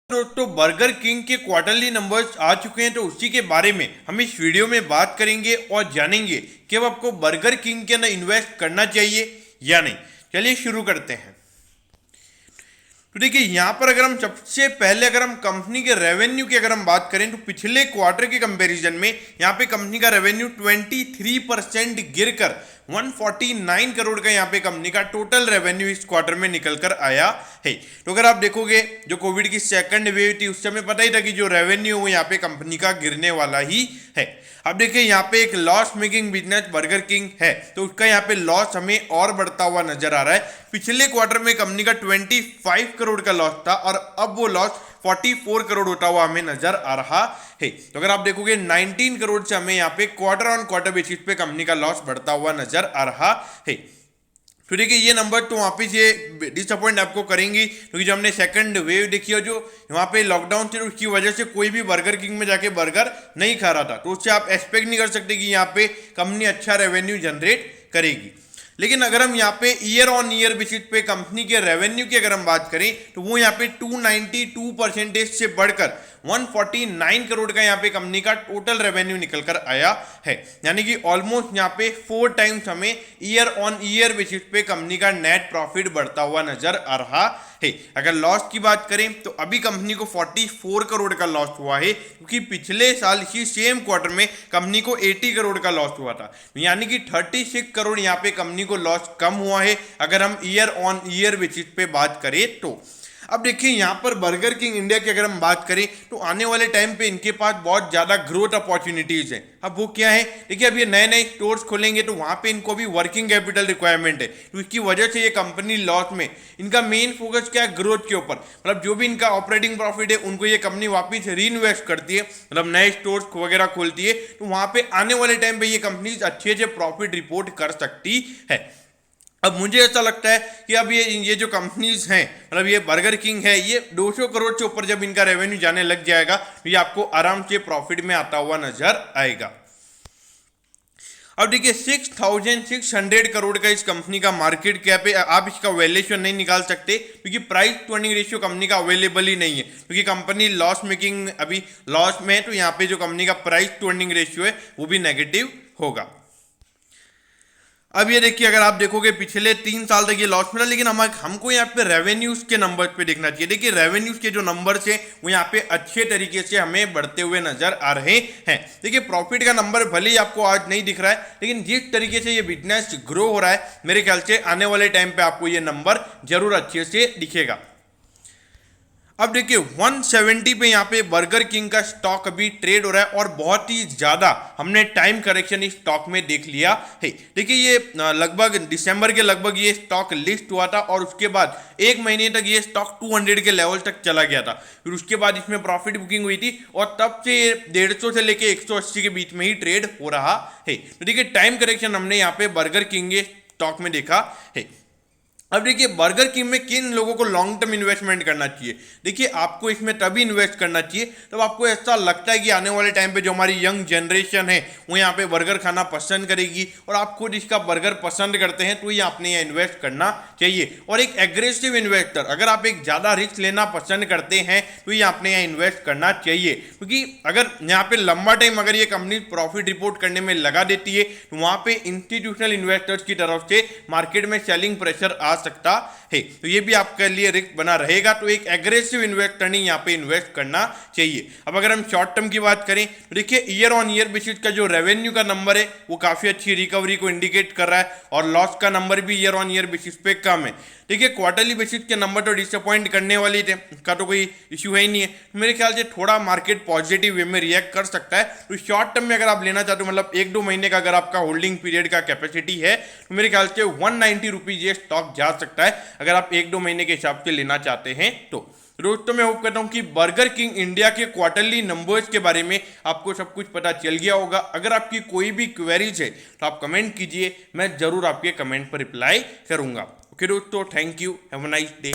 दोस्तों burger king के quarterly numbers आ चुके हैं, तो उसी के बारे में हम इस वीडियो में बात करेंगे और जानेंगे कि अब आपको बर्गर किंग के अंदर इन्वेस्ट करना चाहिए या नहीं। चलिए शुरू करते हैं। तो देखिए यहाँ पर अगर हम सबसे पहले अगर हम कंपनी के रेवेन्यू की अगर हम बात करें तो पिछले क्वार्टर के कंपैरिजन में यहाँ पे कंपनी का रेवेन्यू 23% गिरकर 149 करोड़ का यहाँ पे कंपनी का टोटल रेवेन्यू इस क्वार्टर में निकल कर आया है। तो अगर आप देखोगे जो कोविड की सेकंड वेव थी उस समय पता ही था कि जो रेवेन्यू वो यहाँ पे कंपनी का गिरने वाला ही है। अब देखिए यहाँ पे एक loss making business burger king है, तो उसका यहाँ पे लॉस हमें और बढ़ता हुआ नजर आ रहा है। पिछले क्वार्टर में कंपनी का 25 करोड़ का लॉस था और अब वो लॉस 44 करोड़ होता हुआ हमें नजर आ रहा है। तो अगर आप देखोगे 19 करोड़ से हमें यहाँ पे क्वार्टर ऑन क्वार्टर बेसिस पे कंपनी का लॉस बढ़ता हुआ नजर आ रहा है। तो देखिए ये नंबर तो वापस ये डिसअपॉइंट आपको करेंगी, क्योंकि जो हमने सेकंड वेव देखी है जो वहाँ पे लॉकडाउन थी उसकी वजह से कोई भी बर्गर किंग में जाके बर्गर नहीं खा रहा था, तो उससे आप एक्सपेक्ट नहीं कर सकते कि यहाँ पे कंपनी अच्छा रेवेन्यू जनरेट करेगी। लेकिन अगर हम यहाँ पे ईयर ऑन ईयर बेसिस पे कंपनी के रेवेन्यू की अगर हम बात करें तो वो यहाँ पे 292% से बढ़कर 149 करोड़ का यहाँ पे कंपनी का टोटल रेवेन्यू निकल कर आया है, यानी कि ऑलमोस्ट यहाँ पे 4 टाइम्स हमें ईयर ऑन ईयर बेसिस पे कंपनी का नेट प्रॉफिट बढ़ता हुआ नजर आ रहा है। अगर लॉस की बात करें तो अभी कंपनी को 44 करोड़ का लॉस हुआ है, क्योंकि पिछले साल इसी सेम क्वार्टर में कंपनी को 80 करोड़ का लॉस हुआ था, यानी कि 36 करोड़ यहाँ पे कंपनी को लॉस कम हुआ है अगर हम ईयर ऑन ईयर बेसिस पे बात करें तो। अब देखिए यहाँ पर बर्गर किंग इंडिया की अगर हम बात करें तो आने वाले टाइम पे इनके पास बहुत ज़्यादा ग्रोथ अपॉर्चुनिटीज़ हैं। अब वो क्या है, देखिए अब ये नए नए स्टोर्स खोलेंगे तो वहाँ पे इनको भी वर्किंग कैपिटल रिक्वायरमेंट है, तो इसकी वजह से ये कंपनी लॉस में, इनका मेन फोकस क्या है ग्रोथ के ऊपर, मतलब जो भी इनका ऑपरेटिंग प्रॉफिट है उनको ये कंपनी वापस री इन्वेस्ट करती है, मतलब नए स्टोर्स वगैरह खोलती है, तो वहाँ पे आने वाले टाइम पे ये कंपनी अच्छे से प्रॉफिट रिपोर्ट कर सकती है। अब मुझे ऐसा लगता है कि अब ये जो कंपनीज हैं, मतलब ये बर्गर किंग है, ये 200 करोड़ से ऊपर जब इनका रेवेन्यू जाने लग जाएगा तो ये आपको आराम से प्रॉफिट में आता हुआ नजर आएगा। अब देखिए 6,600 करोड़ का इस कंपनी का मार्केट कैप है। आप इसका वैल्यूएशन नहीं निकाल सकते क्योंकि price to earning ratio company का अवेलेबल ही नहीं है, क्योंकि कंपनी लॉस मेकिंग अभी लॉस में है, तो यहाँ पे जो कंपनी का प्राइस टू अर्निंग रेशियो है वो भी नेगेटिव होगा। अब ये देखिए अगर आप देखोगे पिछले 3 साल तक ये लॉस में था, लेकिन हमको यहाँ पे रेवेन्यूज के नंबर्स पे देखना चाहिए। देखिए रेवेन्यूज के जो नंबर्स हैं वो यहाँ पे अच्छे तरीके से हमें बढ़ते हुए नजर आ रहे हैं। देखिए प्रॉफिट का नंबर भले ही आपको आज नहीं दिख रहा है, लेकिन जिस तरीके से ये बिजनेस ग्रो हो रहा है मेरे ख्याल से आने वाले टाइम पे आपको ये नंबर जरूर अच्छे से दिखेगा। अब देखिए 170 पे यहाँ पे बर्गर किंग का स्टॉक अभी ट्रेड हो रहा है और बहुत ही ज़्यादा हमने टाइम करेक्शन इस स्टॉक में देख लिया है। देखिए ये लगभग दिसंबर के लगभग ये स्टॉक लिस्ट हुआ था और उसके बाद 1 महीने तक ये स्टॉक 200 के लेवल तक चला गया था, फिर उसके बाद इसमें प्रॉफिट बुकिंग हुई थी और तब से 150 से लेके 180 के बीच में ही ट्रेड हो रहा है। तो देखिए टाइम करेक्शन हमने यहाँ पे बर्गर किंग के स्टॉक में देखा है। अब देखिए बर्गर किंग में किन लोगों को लॉन्ग टर्म इन्वेस्टमेंट करना चाहिए। देखिए आपको इसमें तभी इन्वेस्ट करना चाहिए तब आपको ऐसा लगता है कि आने वाले टाइम पे जो हमारी यंग जनरेशन है वो यहाँ पे बर्गर खाना पसंद करेगी और आप खुद इसका बर्गर पसंद करते हैं तो ये आपने यहाँ इन्वेस्ट करना चाहिए। और एक एग्रेसिव इन्वेस्टर, अगर आप एक ज़्यादा रिस्क लेना पसंद करते हैं तो ये आपने यहाँ इन्वेस्ट करना चाहिए, क्योंकि अगर यहाँ पे लंबा टाइम अगर ये कंपनी प्रॉफिट रिपोर्ट करने में लगा देती है तो वहाँ पे इंस्टीट्यूशनल इन्वेस्टर्स की तरफ से मार्केट में सेलिंग प्रेशर आ सकता है, तो ये भी आपके लिए रिस्क बना रहेगा। तो एक एग्रेसिव इन्वेस्टर नहीं यहाँ पे इन्वेस्ट करना चाहिए। अब अगर हम शॉर्ट टर्म की बात करें तो देखिए ईयर ऑन ईयर बेसिस का जो रेवेन्यू का नंबर है वो काफी अच्छी रिकवरी को इंडिकेट कर रहा है और लॉस का नंबर भी ईयर ऑन ईयर बेसिस पे कम है। देखिए क्वार्टरली बेसिस के नंबर तो डिसअपॉइंट करने वाली थे, का तो कोई इश्यू है ही नहीं है, मेरे ख्याल से थोड़ा मार्केट पॉजिटिव वे में रिएक्ट कर सकता है। तो शॉर्ट टर्म में अगर आप लेना चाहते हो, मतलब 1-2 महीने का अगर आपका होल्डिंग पीरियड का कैपेसिटी है तो मेरे ख्याल से 190 रुपीज ये स्टॉक जा सकता है अगर आप 1-2 महीने के हिसाब से लेना चाहते हैं तो। दोस्तों मैं होप करता हूं कि बर्गर किंग इंडिया के क्वार्टरली नंबर्स के बारे में आपको सब कुछ पता चल गया होगा। अगर आपकी कोई भी क्वेरीज है तो आप कमेंट कीजिए, मैं जरूर आपके कमेंट पर रिप्लाई करूंगा। ओके दोस्तों, thank you, have a nice day.